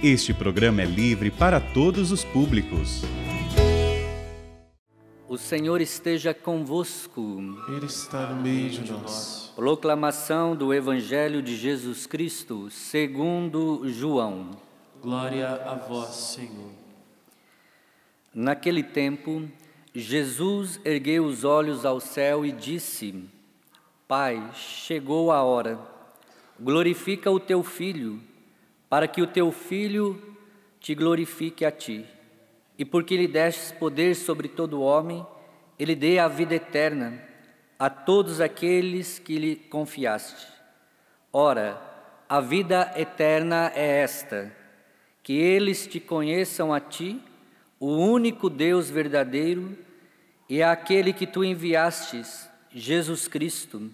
Este programa é livre para todos os públicos. O Senhor esteja convosco. Ele está no meio de nós. Proclamação do Evangelho de Jesus Cristo, segundo João. Glória a vós, Senhor. Naquele tempo, Jesus ergueu os olhos ao céu e disse: Pai, chegou a hora. Glorifica o teu Filho, para que o teu Filho te glorifique a ti. E porque lhe destes poder sobre todo homem, ele dê a vida eterna a todos aqueles que lhe confiaste. Ora, a vida eterna é esta, que eles te conheçam a ti, o único Deus verdadeiro, e àquele que tu enviastes, Jesus Cristo.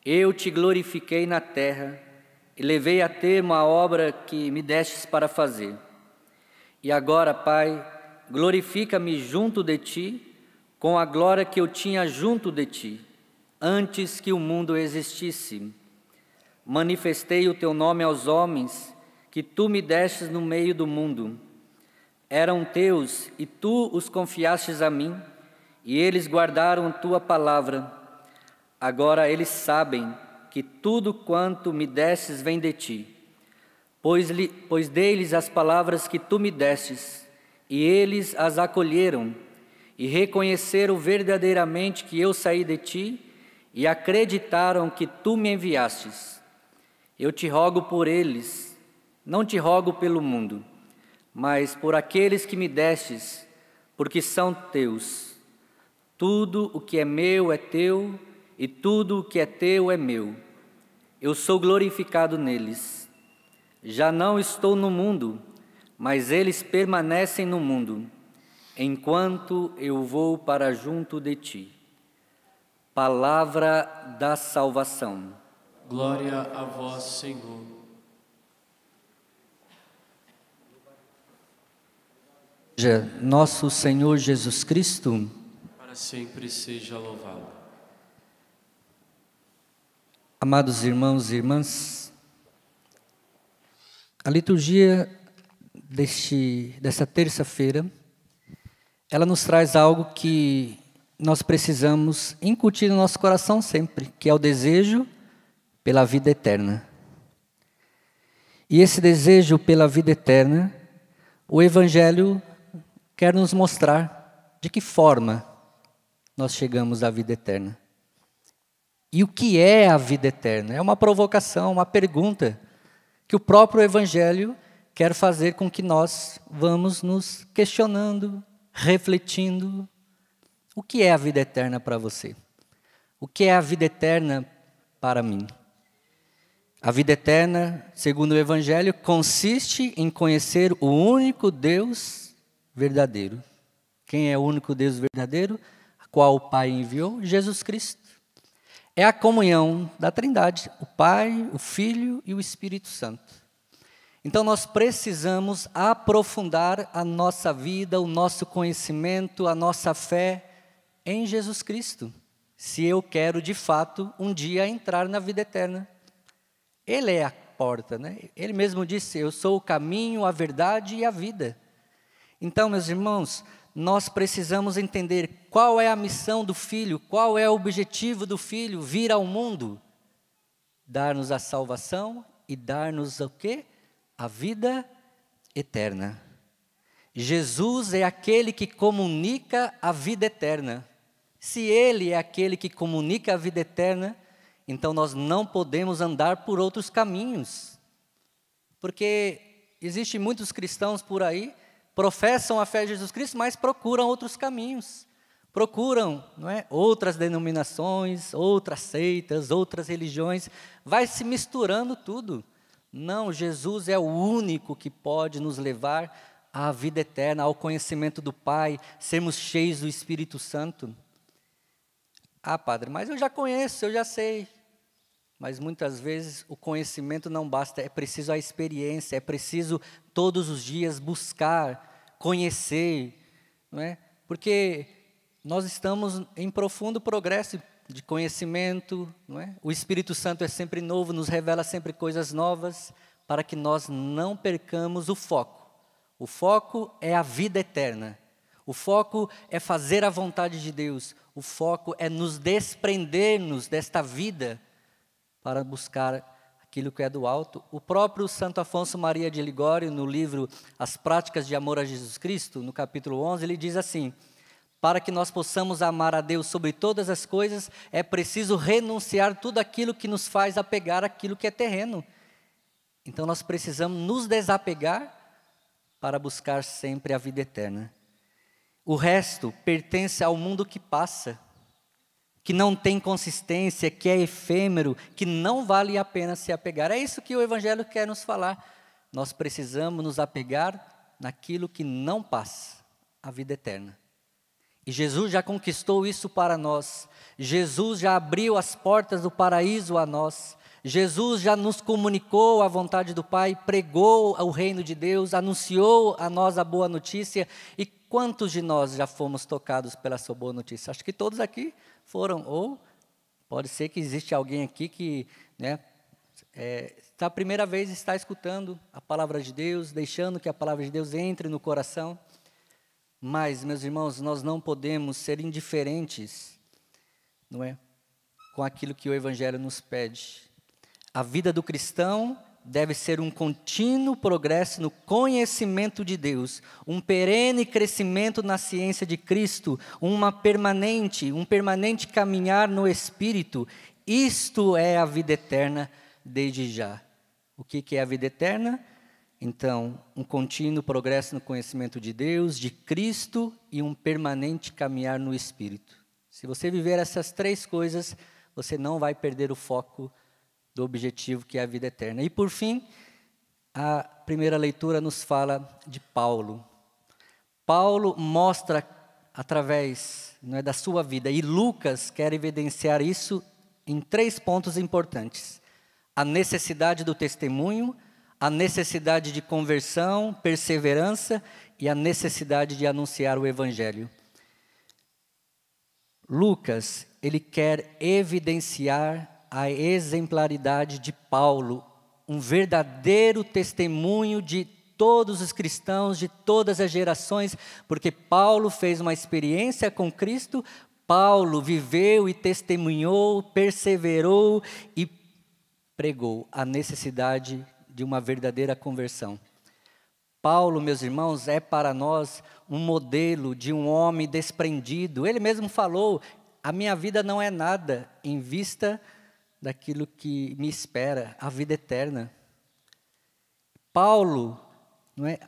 Eu te glorifiquei na terra, e levei a termo a obra que me destes para fazer. E agora, Pai, glorifica-me junto de ti, com a glória que eu tinha junto de ti, antes que o mundo existisse. Manifestei o teu nome aos homens, que tu me destes no meio do mundo. Eram teus, e tu os confiastes a mim, e eles guardaram a tua palavra. Agora eles sabem que tudo quanto me destes vem de ti, pois dei-lhes as palavras que tu me destes, e eles as acolheram, e reconheceram verdadeiramente que eu saí de ti, e acreditaram que tu me enviastes. Eu te rogo por eles, não te rogo pelo mundo, mas por aqueles que me destes, porque são teus. Tudo o que é meu é teu, e tudo o que é teu é meu. Eu sou glorificado neles. Já não estou no mundo, mas eles permanecem no mundo, enquanto eu vou para junto de ti. Palavra da salvação. Glória a vós, Senhor. Nosso Senhor Jesus Cristo, Para sempre seja louvado. Amados irmãos e irmãs, a liturgia dessa terça-feira, ela nos traz algo que nós precisamos incutir no nosso coração sempre, que é o desejo pela vida eterna. E esse desejo pela vida eterna, o Evangelho quer nos mostrar de que forma nós chegamos à vida eterna. E o que é a vida eterna? É uma provocação, uma pergunta que o próprio Evangelho quer fazer com que nós vamos nos questionando, refletindo. O que é a vida eterna para você? O que é a vida eterna para mim? A vida eterna, segundo o Evangelho, consiste em conhecer o único Deus verdadeiro. Quem é o único Deus verdadeiro? A qual o Pai enviou? Jesus Cristo. É a comunhão da Trindade, o Pai, o Filho e o Espírito Santo. Então nós precisamos aprofundar a nossa vida, o nosso conhecimento, a nossa fé em Jesus Cristo, se eu quero de fato um dia entrar na vida eterna. Ele é a porta, né? Ele mesmo disse: eu sou o caminho, a verdade e a vida. Então, meus irmãos, nós precisamos entender qual é a missão do Filho, qual é o objetivo do Filho: vir ao mundo, dar-nos a salvação e dar-nos o quê? A vida eterna. Jesus é aquele que comunica a vida eterna. Se Ele é aquele que comunica a vida eterna, então nós não podemos andar por outros caminhos. Porque existem muitos cristãos por aí, professam a fé em Jesus Cristo, mas procuram outros caminhos. Procuram, não é, outras denominações, outras seitas, outras religiões. Vai se misturando tudo. Não, Jesus é o único que pode nos levar à vida eterna, ao conhecimento do Pai, sermos cheios do Espírito Santo. Ah, padre, mas eu já conheço, eu já sei. Mas muitas vezes o conhecimento não basta, é preciso a experiência, é preciso todos os dias buscar, conhecer, não é? Porque nós estamos em profundo progresso, de conhecimento, não é? O Espírito Santo é sempre novo, nos revela sempre coisas novas, para que nós não percamos o foco. O foco é a vida eterna. O foco é fazer a vontade de Deus. O foco é nos desprendermos desta vida para buscar aquilo que é do alto. O próprio Santo Afonso Maria de Ligório, no livro As Práticas de Amor a Jesus Cristo, no capítulo 11, ele diz assim: para que nós possamos amar a Deus sobre todas as coisas, é preciso renunciar tudo aquilo que nos faz apegar àquilo que é terreno. Então nós precisamos nos desapegar para buscar sempre a vida eterna. O resto pertence ao mundo que passa, que não tem consistência, que é efêmero, que não vale a pena se apegar. É isso que o Evangelho quer nos falar. Nós precisamos nos apegar naquilo que não passa, a vida eterna. E Jesus já conquistou isso para nós. Jesus já abriu as portas do paraíso a nós. Jesus já nos comunicou a vontade do Pai, pregou o reino de Deus, anunciou a nós a boa notícia. E quantos de nós já fomos tocados pela sua boa notícia? Acho que todos aqui foram. Ou pode ser que existe alguém aqui que, a primeira vez está escutando a palavra de Deus, deixando que a palavra de Deus entre no coração. Mas, meus irmãos, nós não podemos ser indiferentes, com aquilo que o Evangelho nos pede. A vida do cristão deve ser um contínuo progresso no conhecimento de Deus, um perene crescimento na ciência de Cristo, um permanente caminhar no Espírito. Isto é a vida eterna desde já. O que é a vida eterna? Então, um contínuo progresso no conhecimento de Deus, de Cristo e um permanente caminhar no Espírito. Se você viver essas três coisas, você não vai perder o foco do objetivo que é a vida eterna. E por fim, a primeira leitura nos fala de Paulo. Paulo mostra através da sua vida, e Lucas quer evidenciar isso em 3 pontos importantes: a necessidade do testemunho, a necessidade de conversão, perseverança e a necessidade de anunciar o Evangelho. Lucas, ele quer evidenciar a exemplaridade de Paulo, um verdadeiro testemunho de todos os cristãos, de todas as gerações, porque Paulo fez uma experiência com Cristo, Paulo viveu e testemunhou, perseverou e pregou a necessidade de uma verdadeira conversão. Paulo, meus irmãos, é para nós um modelo de um homem desprendido. Ele mesmo falou: a minha vida não é nada em vista daquilo que me espera, a vida eterna. Paulo,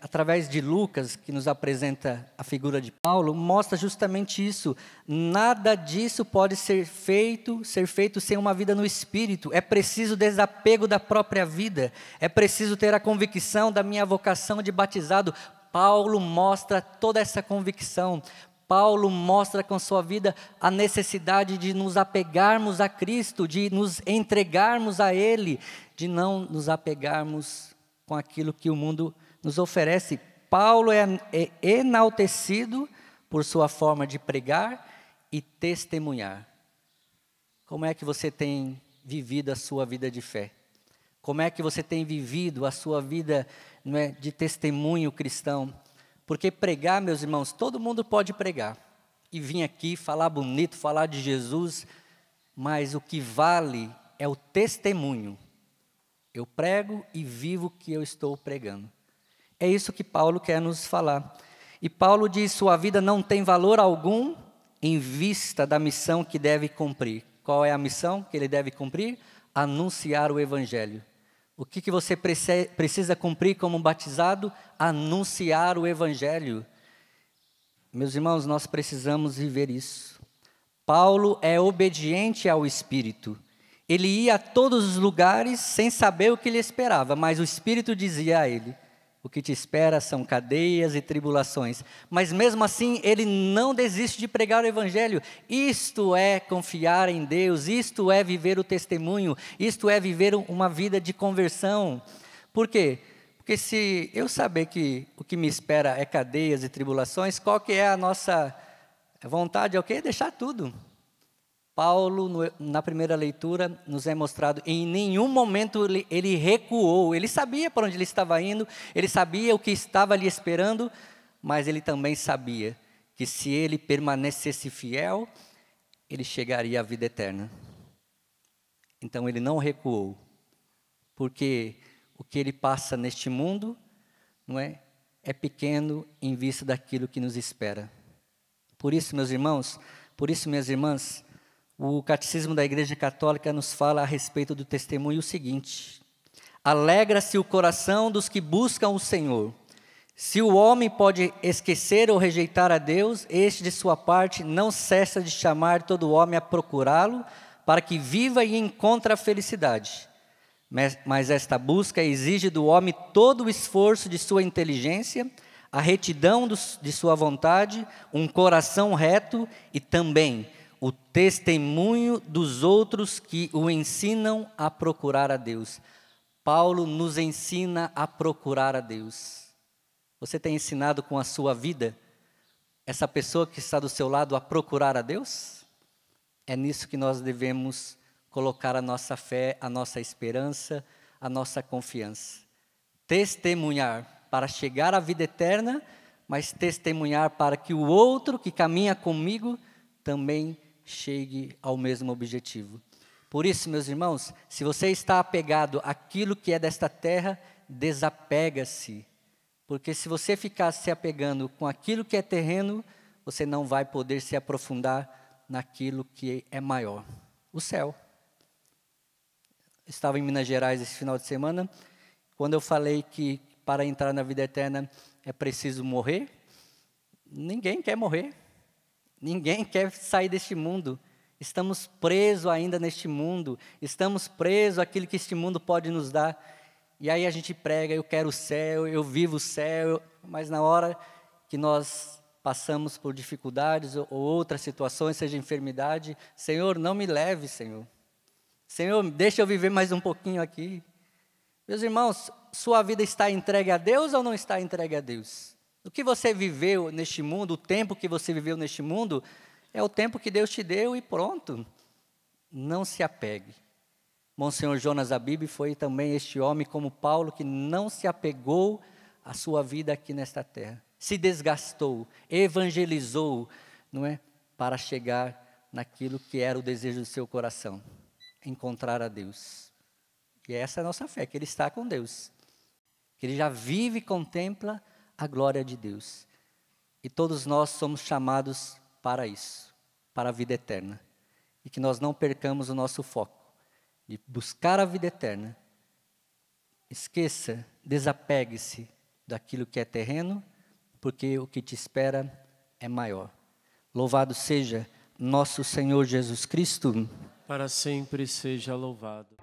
através de Lucas, que nos apresenta a figura de Paulo, mostra justamente isso. Nada disso pode ser feito sem uma vida no Espírito. É preciso desapego da própria vida. É preciso ter a convicção da minha vocação de batizado. Paulo mostra toda essa convicção. Paulo mostra com sua vida a necessidade de nos apegarmos a Cristo, de nos entregarmos a Ele, de não nos apegarmos com aquilo que o mundo nos oferece. Paulo é enaltecido por sua forma de pregar e testemunhar. Como é que você tem vivido a sua vida de fé? Como é que você tem vivido a sua vida de testemunho cristão? Porque pregar, meus irmãos, todo mundo pode pregar e vir aqui falar bonito, falar de Jesus, mas o que vale é o testemunho. Eu prego e vivo o que eu estou pregando. É isso que Paulo quer nos falar. E Paulo diz: sua vida não tem valor algum em vista da missão que deve cumprir. Qual é a missão que ele deve cumprir? Anunciar o Evangelho. O que você precisa cumprir como batizado? Anunciar o Evangelho. Meus irmãos, nós precisamos viver isso. Paulo é obediente ao Espírito. Ele ia a todos os lugares sem saber o que lhe esperava, mas o Espírito dizia a ele: o que te espera são cadeias e tribulações. Mas mesmo assim, ele não desiste de pregar o Evangelho. Isto é confiar em Deus, isto é viver o testemunho, isto é viver uma vida de conversão. Por quê? Porque se eu saber que o que me espera é cadeias e tribulações, qual que é a nossa vontade? É o quê? Deixar tudo. Paulo, na primeira leitura, nos é mostrado, em nenhum momento ele recuou. Ele sabia para onde ele estava indo, ele sabia o que estava ali esperando, mas ele também sabia que se ele permanecesse fiel, ele chegaria à vida eterna. Então ele não recuou, porque o que ele passa neste mundo, não é pequeno em vista daquilo que nos espera. Por isso, meus irmãos, por isso, minhas irmãs, o Catecismo da Igreja Católica nos fala a respeito do testemunho o seguinte: alegra-se o coração dos que buscam o Senhor. Se o homem pode esquecer ou rejeitar a Deus, este de sua parte não cessa de chamar todo homem a procurá-lo, para que viva e encontre a felicidade. Mas esta busca exige do homem todo o esforço de sua inteligência, a retidão de sua vontade, um coração reto e também o testemunho dos outros que o ensinam a procurar a Deus. Paulo nos ensina a procurar a Deus. Você tem ensinado com a sua vida essa pessoa que está do seu lado a procurar a Deus? É nisso que nós devemos colocar a nossa fé, a nossa esperança, a nossa confiança. Testemunhar para chegar à vida eterna, mas testemunhar para que o outro que caminha comigo também chegue ao mesmo objetivo. Por isso, meus irmãos, se você está apegado àquilo que é desta terra, desapega-se. Porque se você ficar se apegando com aquilo que é terreno, você não vai poder se aprofundar naquilo que é maior, o céu. Estava em Minas Gerais esse final de semana, quando eu falei que para entrar na vida eterna é preciso morrer. Ninguém quer morrer, ninguém quer sair deste mundo. Estamos presos ainda neste mundo, estamos presos àquilo que este mundo pode nos dar. E aí a gente prega, eu quero o céu, eu vivo o céu, mas na hora que nós passamos por dificuldades ou outras situações, seja enfermidade, Senhor, não me leve, Senhor. Senhor, deixa eu viver mais um pouquinho aqui. Meus irmãos, sua vida está entregue a Deus ou não está entregue a Deus? O que você viveu neste mundo, o tempo que você viveu neste mundo, é o tempo que Deus te deu e pronto. Não se apegue. Monsenhor Jonas Abib foi também este homem como Paulo que não se apegou à sua vida aqui nesta terra. Se desgastou, evangelizou, para chegar naquilo que era o desejo do seu coração, encontrar a Deus. E essa é a nossa fé, que ele está com Deus, que ele já vive e contempla a glória de Deus. E todos nós somos chamados para isso, para a vida eterna. E que nós não percamos o nosso foco de buscar a vida eterna. Esqueça, desapegue-se daquilo que é terreno, porque o que te espera é maior. Louvado seja nosso Senhor Jesus Cristo. Para sempre seja louvado.